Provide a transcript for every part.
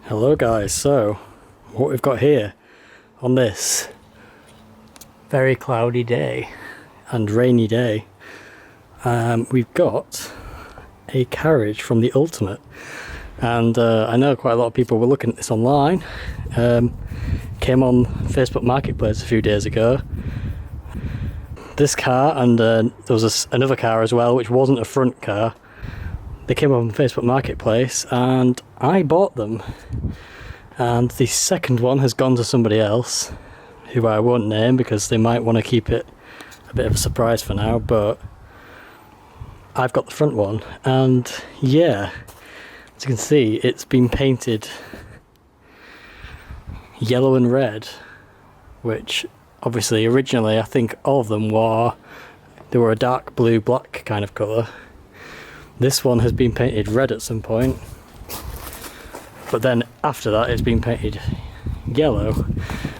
Hello guys, so what we've got here on this very cloudy day and rainy day, we've got a carriage from the Ultimate, and I know quite a lot of people were looking at this online. Came on Facebook Marketplace a few days ago. This car and there was another car as well, which wasn't a front car. They came on Facebook Marketplace and I bought them, and the second one has gone to somebody else who I won't name because they might want to keep it a bit of a surprise for now, but I've got the front one, and yeah, as you can see, it's been painted yellow and red, which obviously originally I think all of them were a dark blue black kind of colour. This one has been painted red at some point, but then after that it's been painted yellow,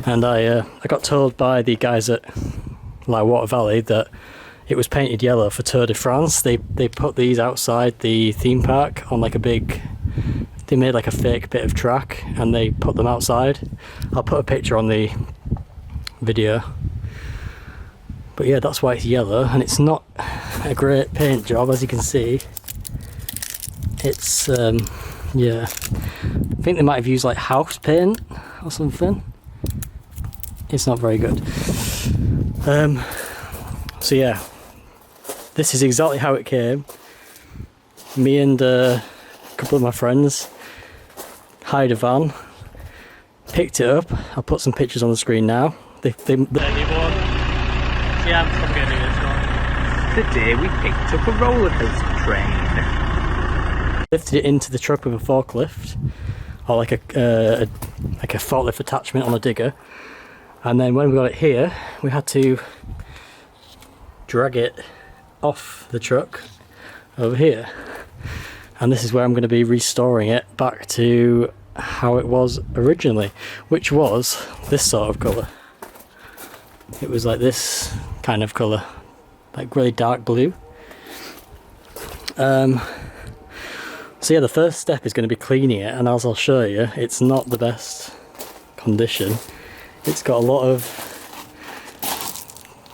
and I got told by the guys at Water Valley that it was painted yellow for Tour de France. They put these outside the theme park on like a big, they made like a fake bit of track and they put them outside. I'll put a picture on the video, but yeah, that's why it's yellow, and it's not a great paint job, as you can see. It's yeah, I think they might have used like house paint or something. It's not very good. So yeah, this is exactly how it came. Me and a couple of my friends hired a van, picked it up. I'll put some pictures on the screen now. Yeah, I'm probably going to do this one. Today we picked up a roller coaster train. Lifted it into the truck with a forklift, or like a forklift attachment on a digger, and then when we got it here, we had to drag it off the truck over here, and this is where I'm going to be restoring it back to how it was originally, which was this sort of colour. It was like this kind of colour, like really dark blue. So yeah, the first step is going to be cleaning it, and as I'll show you, it's not the best condition. It's got a lot of,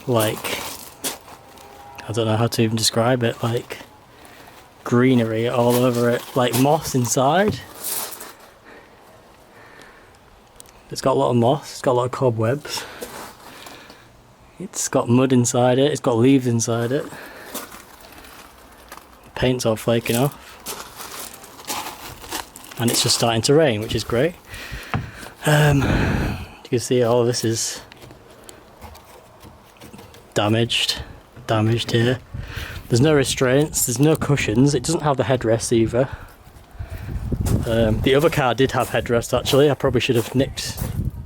like, I don't know how to even describe it, like greenery all over it, like moss inside. It's got a lot of moss, it's got a lot of cobwebs. It's got mud inside it, it's got leaves inside it. The paint's all flaking off. And it's just starting to rain, which is great. You can see all of this is damaged here. There's no restraints, there's no cushions, it doesn't have the headrests either. The other car did have headrests actually. I probably should have nicked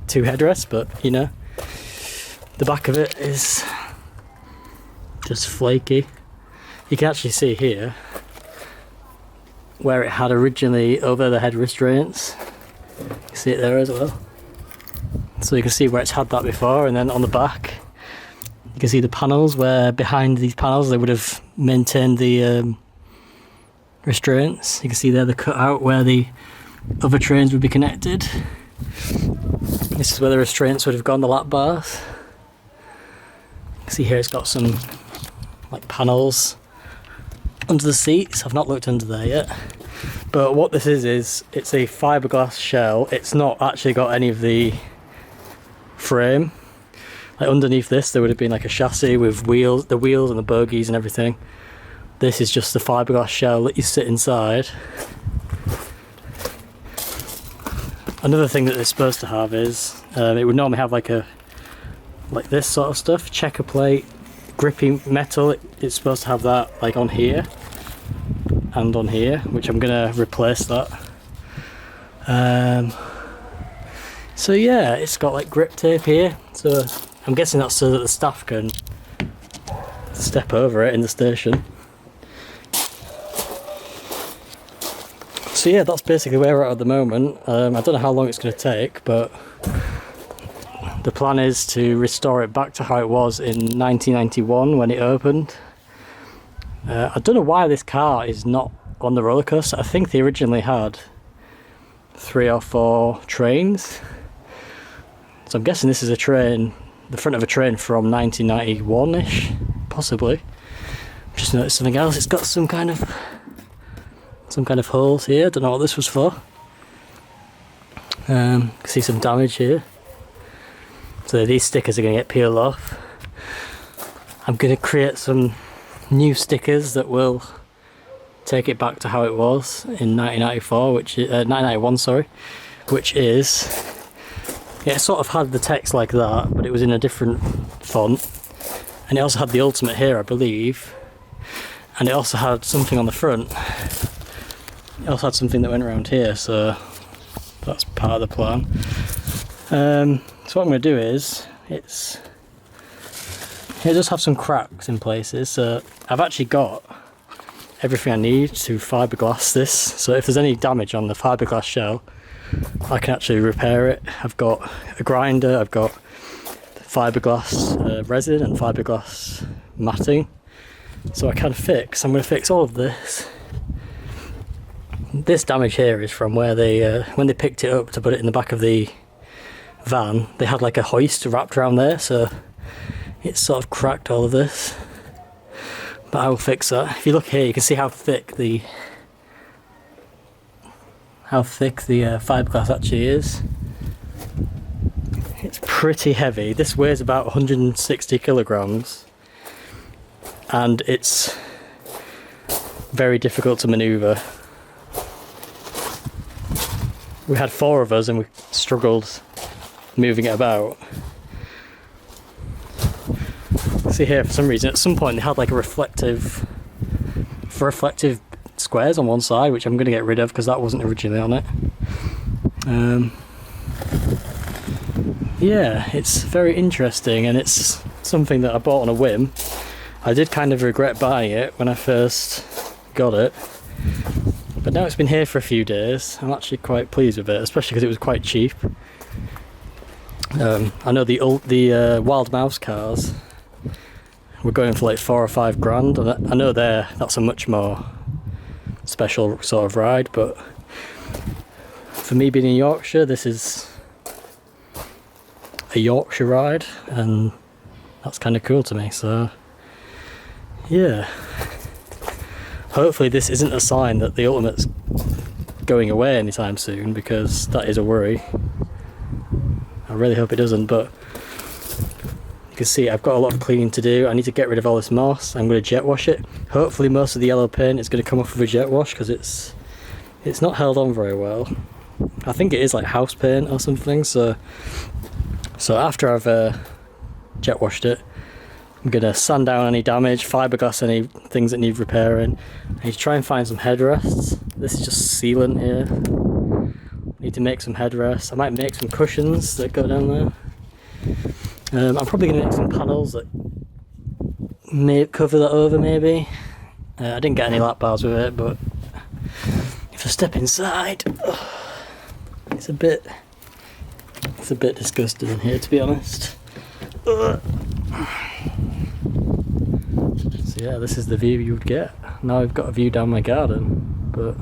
2 headrests, but you know, the back of it is just flaky. You can actually see here where it had originally over the head restraints. You see it there as well. So you can see where it's had that before, and then on the back you can see the panels where behind these panels they would have maintained the restraints. You can see there the cutout where the other trains would be connected. This is where the restraints would have gone, the lap bars. You can see here it's got some like panels under the seats. I've not looked under there yet, but what this is it's a fiberglass shell. It's not actually got any of the frame. Like underneath this there would have been like a chassis with wheels, the wheels and the bogies and everything. This is just the fiberglass shell that you sit inside. Another thing that it's supposed to have is it would normally have like this sort of stuff, checker plate, grippy metal. It's supposed to have that like on here and on here, which I'm gonna replace that. So yeah, it's got like grip tape here, so I'm guessing that's so that the staff can step over it in the station. So yeah, that's basically where we're at the moment. I don't know how long it's going to take, but the plan is to restore it back to how it was in 1991 when it opened. I don't know why this car is not on the roller coaster. I think they originally had 3 or 4 trains. So I'm guessing this is a train, the front of a train from 1991-ish, possibly. Just noticed something else. It's got some kind of holes here. Don't know what this was for. Can see some damage here. So these stickers are going to get peeled off. I'm going to create some new stickers that will take it back to how it was in 1991, sorry, which is, yeah, it sort of had the text like that, but it was in a different font, and it also had the ultimate here, I believe, and it also had something on the front. It also had something that went around here, so that's part of the plan. So what I'm going to do is, it does have some cracks in places, so I've actually got everything I need to fiberglass this, so if there's any damage on the fiberglass shell I can actually repair it. I've got a grinder, I've got fiberglass resin and fiberglass matting, so I'm going to fix all of this. This damage here is from where they when they picked it up to put it in the back of the van, they had like a hoist wrapped around there, so it's sort of cracked all of this. But I will fix that. If you look here, you can see how thick the fiberglass actually is. It's pretty heavy. This weighs about 160 kilograms, and it's very difficult to maneuver. We had 4 of us and we struggled moving it about. See here, for some reason, at some point they had like a reflective squares on one side, which I'm going to get rid of because that wasn't originally on it. Yeah, it's very interesting, and it's something that I bought on a whim. I did kind of regret buying it when I first got it, but now it's been here for a few days. I'm actually quite pleased with it, especially because it was quite cheap. I know the Wild Mouse cars were going for like 4 or 5 grand, and I know that's a much more special sort of ride, but for me being in Yorkshire, this is a Yorkshire ride, and that's kind of cool to me. So yeah, hopefully this isn't a sign that the Ultimate's going away anytime soon, because that is a worry. I really hope it doesn't, but you can see I've got a lot of cleaning to do. I need to get rid of all this moss. I'm going to jet wash it. Hopefully most of the yellow paint is going to come off with a jet wash, because it's not held on very well. I think it is like house paint or something, so after I've jet washed it, I'm going to sand down any damage, fiberglass any things that need repairing. I need to try and find some headrests. This is just sealant here. I need to make some headrests. I might make some cushions that go down there. I'm probably going to make some panels that may cover that over, maybe. I didn't get any lap bars with it, but if I step inside, it's a bit disgusting in here, to be honest. So yeah, this is the view you would get. Now I've got a view down my garden, but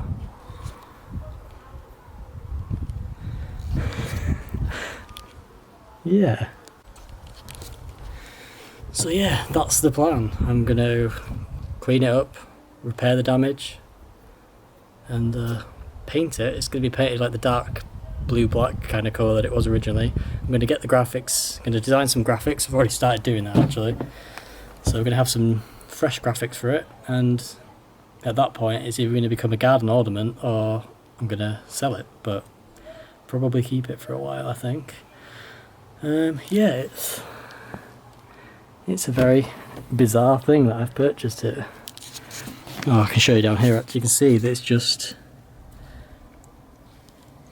yeah. So yeah, that's the plan. I'm going to clean it up, repair the damage, and paint it. It's going to be painted like the dark blue-black kind of colour that it was originally. I'm going to get the graphics, going to design some graphics. I've already started doing that actually. So we're going to have some fresh graphics for it, and at that point it's either going to become a garden ornament or I'm going to sell it, but probably keep it for a while, I think. Yeah, it's a very bizarre thing that I've purchased it. Oh, I can show you down here actually. You can see that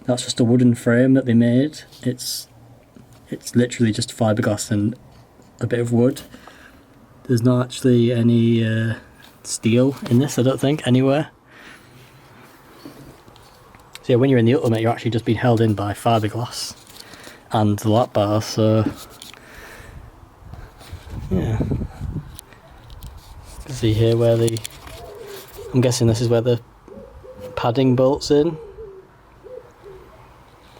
that's just a wooden frame that they made. It's literally just fiberglass and a bit of wood. There's not actually any steel in this, I don't think, anywhere. So yeah, when you're in the Ultimate, you're actually just being held in by fiberglass and the lap bar, so yeah. See here where I'm guessing this is where the padding bolts in.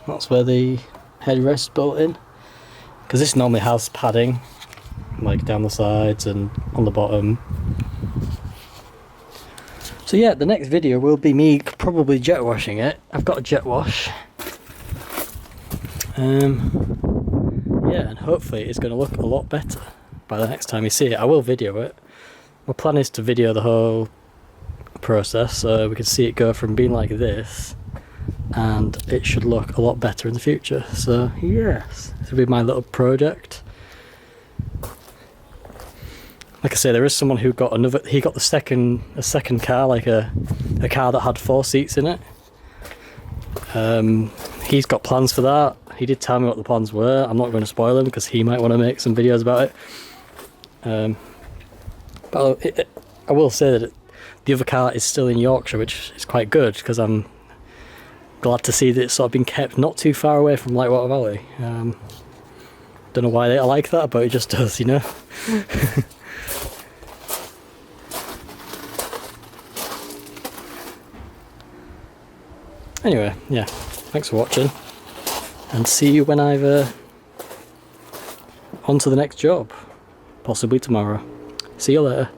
That's where the headrest built in, because this normally has padding like down the sides and on the bottom. So yeah, the next video will be me probably jet washing it. I've got a jet wash. Yeah, and hopefully it's going to look a lot better by the next time you see it. I will video it. My plan is to video the whole process so we can see it go from being like this, and it should look a lot better in the future. So yes, this will be my little project. Like I say, there is someone who got another. He got a second car, like a car that had 4 seats in it. He's got plans for that. He did tell me what the plans were. I'm not going to spoil them because he might want to make some videos about it. But I will say that the other car is still in Yorkshire, which is quite good because I'm glad to see that it's sort of been kept not too far away from Lightwater Valley. Don't know why they are like that, but it just does, you know. Anyway, yeah, thanks for watching, and see you when I've on to the next job, possibly tomorrow. See you later.